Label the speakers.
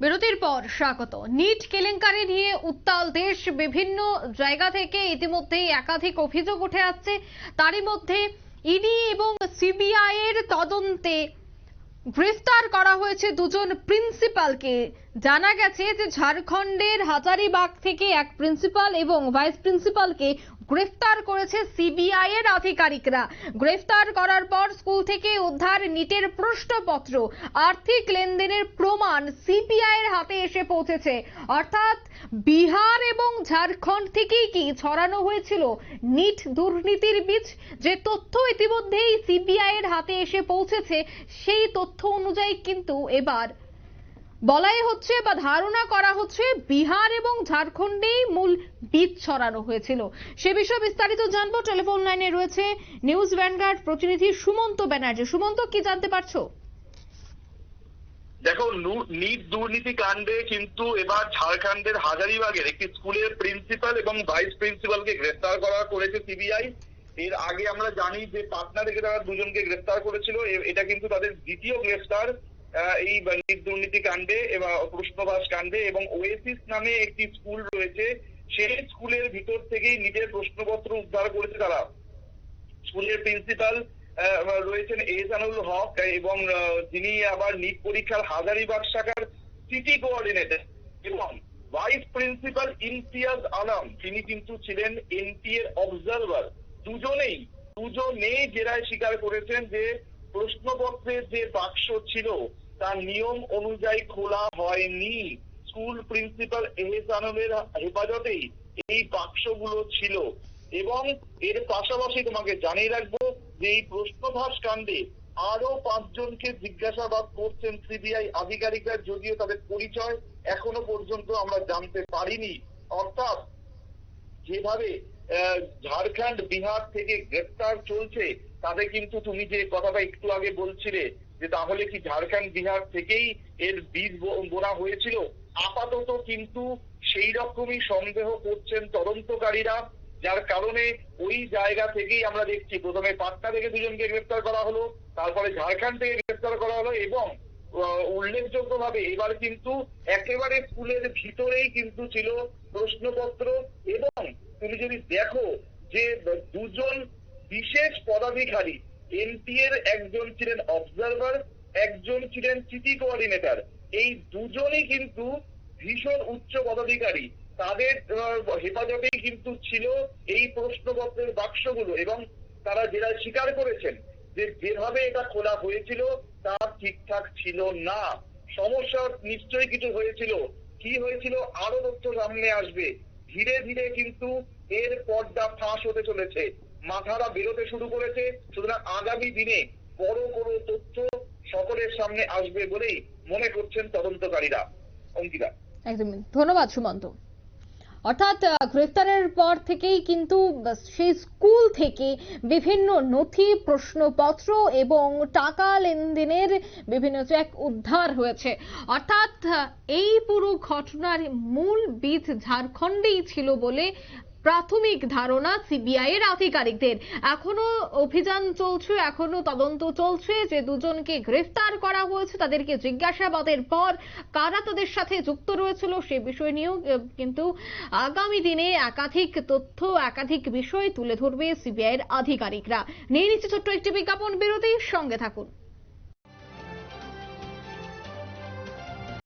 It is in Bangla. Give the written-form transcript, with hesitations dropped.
Speaker 1: বিরতির পর স্বাগত। নিট কেলেঙ্কারি নিয়ে উত্তাল দেশ। বিভিন্ন জায়গা থেকে ইতিমধ্যেই একাধিক অভিযোগ উঠে আসছে। তারই মধ্যে ইডি এবং সিবিআই এর তদন্তে গ্রেফতার করা হয়েছে দুজন প্রিন্সিপালকে। জানা গেছে যে ঝাড়খণ্ডের হাজারিবাগ থেকে এক প্রিন্সিপাল এবং ভাইস প্রিন্সিপালকে গ্রেফতার করেছে সিবিআই এর আধিকারিকরা। গ্রেফতার করার পর স্কুল থেকে উদ্ধার নিটের প্রশ্নপত্র, আর্থিক লেনদেনের প্রমাণ সিবিআই এর হাতে এসে পৌঁছেছে। অর্থাৎ বিহার এবং ঝাড়খণ্ড থেকেই কি ছড়ানো হয়েছিল নিট দুর্নীতির বীজ। যে তথ্য ইতিমধ্যেই সিবিআই এর হাতে এসে পৌঁছেছে, সেই তথ্য অনুযায়ী কিন্তু এবার বলাই হচ্ছে বা ধারণা করা হচ্ছে বিহার এবং ঝাড়খণ্ডেই মূল বীজ ছড়ানো হয়েছিল। সে বিষয়ে বিস্তারিত জানবো। টেলিফোন লাইনে রয়েছে নিউজ ভ্যানগার্ড প্রতিনিধি সুমন্ত ব্যানার্জি। সুমন্ত, কি জানতে পারছো?
Speaker 2: দেখো, নিট দুর্নীতি কাণ্ডে কিন্তু এবার ঝাড়খণ্ডের হাজারিবাগের একটি স্কুলের প্রিন্সিপাল এবং ভাইস প্রিন্সিপালকে গ্রেফতার করেছে সিবিআই। এর আগে আমরা জানি যে পাটনা থেকে তারা দুজনকে গ্রেফতার করেছিল। এটা কিন্তু তাদের দ্বিতীয় গ্রেফতার এই নিট দুর্নীতি কাণ্ডে এবং প্রশ্নবাস কাণ্ডে। এবং ওয়েসিস নামে একটি স্কুল রয়েছে, সেই স্কুলের ভিতর থেকেই নিটের প্রশ্নপত্র উদ্ধার করেছে তারা। স্কুলের প্রিন্সিপাল রয়েছেন এহসানুল হক এবং যিনি আবার নিট পরীক্ষার হাজারিবাগ শাখার সিটি কোঅর্ডিনেটর, এবং ভাইস প্রিন্সিপাল ইমতিয়াজ আলম, তিনি কিন্তু ছিলেন এনটিএ অবজারভার। দুজনেই জেরায় স্বীকার করেছেন যে প্রশ্নপত্রের যে বাক্স ছিল তার নিয়ম অনুযায়ী খোলা হয়নি। স্কুল প্রিন্সিপাল এহসানুলের হেফাজতেই এই বাক্সগুলো ছিল। এবং এর পাশাপাশি তোমাকে জানিয়ে রাখবো যে এই প্রশ্নভাস কাণ্ডে আরো 5 জনকে জিজ্ঞাসাবাদ করছেন সিবিআই আধিকারিকরা, যদিও তাদের পরিচয় এখনো পর্যন্ত আমরা জানতে পারিনি। অর্থাৎ যেভাবে ঝাড়খণ্ড বিহার থেকে গ্রেফতার চলছে, তাতে কিন্তু তুমি যে কথাটা একটু আগে বলছিলে যে তাহলে কি ঝাড়খণ্ড বিহার থেকেই এর বীজ বোনা হয়েছিল, আপাতত কিন্তু সেই রকমই সন্দেহ করছেন তদন্তকারীরা। যার কারণে ওই জায়গা থেকেই আমরা দেখছি প্রথমে পাটনা থেকে দুজনকে গ্রেফতার করা হলো, তারপরে ঝাড়খণ্ড থেকে গ্রেফতার করা হলো, এবং উল্লেখযোগ্যভাবে এবার কিন্তু একেবারে স্কুলের ভিতরেই কিন্তু ছিল প্রশ্নপত্র। এবং তুমি যদি দেখো যে দুজন বিশেষ পদাধিকারী, এনটিএর একজন ছিলেন অবজারভার, একজন ছিলেন সিটি কোঅর্ডিনেটর, এই দুজনই কিন্তু ভীষণ উচ্চ পদাধিকারী। তাদের হেফাজতেই কিন্তু ছিল এই প্রশ্নপত্রের বাক্সগুলো। এবং তারা যেটা স্বীকার করেছেন যে যেভাবে এটা খোলা হয়েছিল তা ঠিকঠাক ছিল না, সমস্যা নিশ্চয়ই কিছু হয়েছিল। কি হয়েছিল আরো তথ্য সামনে আসবে। ধীরে ধীরে কিন্তু এর পর্দা ফাঁস হতে চলেছে, মাথারা বেরোতে শুরু করেছে। সুতরাং আগামী দিনে বড় বড় তথ্য সকলের সামনে আসবে বলেই মনে করছেন তদন্তকারীরা। অঙ্কিতা,
Speaker 1: একদমই ধন্যবাদ সুমন্ত। অর্থাৎ গ্রেফতারের পর থেকেই কিন্তু সেই স্কুল থেকে বিভিন্ন নথি, প্রশ্নপত্র এবং টাকা লেনদেনের বিভিন্ন চেক উদ্ধার হয়েছে। অর্থাৎ এই পুরো ঘটনার মূল বীজ ঝাড়খণ্ডেই ছিল বলে প্রাথমিক ধারণা সিবিআই এর আধিকারিকদের। এখনো অভিযান চলছে, এখনো তদন্ত চলছে। যে দুজনকে গ্রেফতার করা হয়েছে তাদেরকে জিজ্ঞাসাবাদের পর কারা তাদের সাথে যুক্ত রয়েছিল সে বিষয় নিয়েও কিন্তু আগামী দিনে একাধিক তথ্য, একাধিক বিষয় তুলে ধরবে সিবিআই এর আধিকারিকরা। নিয়ে নিচ্ছে ছোট্ট একটি বিজ্ঞাপন বিরতি, সঙ্গে থাকুন।